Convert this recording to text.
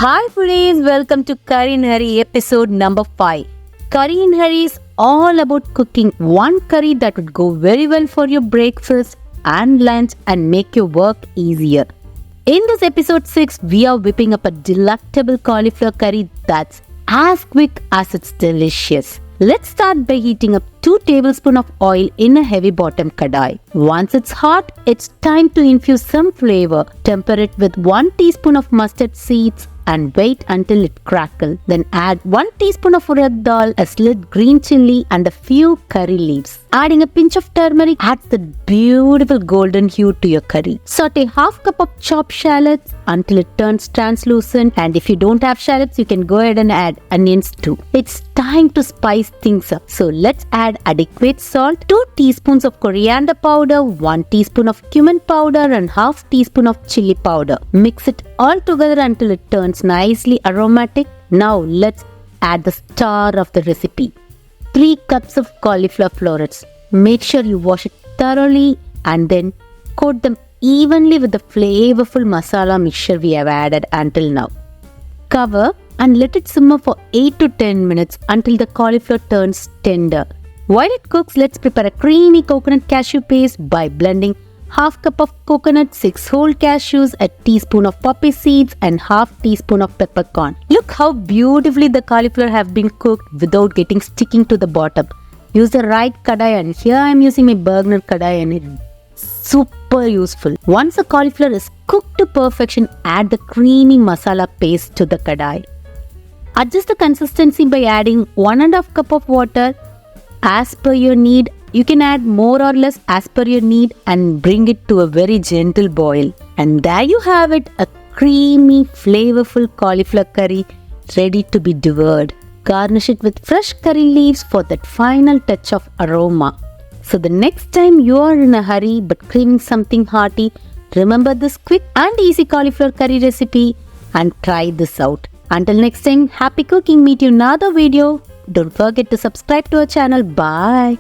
Hi foodies, welcome to Curry and Hurry episode number 5. Curry and Hurry is all about cooking one curry that would go very well for your breakfast and lunch and make your work easier. In this episode 6, we are whipping up a delectable cauliflower curry that's as quick as it's delicious. Let's start by heating up 2 tablespoons of oil in a heavy bottom kadai. Once it's hot, it's time to infuse some flavor. Temper it with 1 teaspoon of mustard seeds and wait until it crackles. Then add 1 teaspoon of urad dal, a sliced green chilli and a few curry leaves. Adding a pinch of turmeric adds the beautiful golden hue to your curry. Saute half cup of chopped shallots until it turns translucent, and if you don't have shallots, you can go ahead and add onions too. It's time to spice things up. So let's add adequate salt, 2 teaspoons of coriander powder, 1 teaspoon of cumin powder and half teaspoon of chilli powder. Mix it all together until it turns nicely aromatic. Now let's add the star of the recipe. 3 cups of cauliflower florets. Make sure you wash it thoroughly and then coat them evenly with the flavorful masala mixture we have added until now. Cover and let it simmer for 8 to 10 minutes until the cauliflower turns tender. While it cooks, let's prepare a creamy coconut cashew paste by blending half cup of coconut, 6 whole cashews, a teaspoon of poppy seeds and half teaspoon of peppercorn. Look how beautifully the cauliflower have been cooked without getting sticking to the bottom. Use the right kadai, and here I am using my burner kadai and it's super useful. Once the cauliflower is cooked to perfection, add the creamy masala paste to the kadai. Adjust the consistency by adding 1.5 cup of water as per your need. You can add more or less as per your need and bring it to a very gentle boil. And there you have it, a creamy, flavorful cauliflower curry ready to be devoured. Garnish it with fresh curry leaves for that final touch of aroma. So the next time you are in a hurry but craving something hearty, remember this quick and easy cauliflower curry recipe and try this out. Until next time, happy cooking. Meet you in another video. Don't forget to subscribe to our channel. Bye.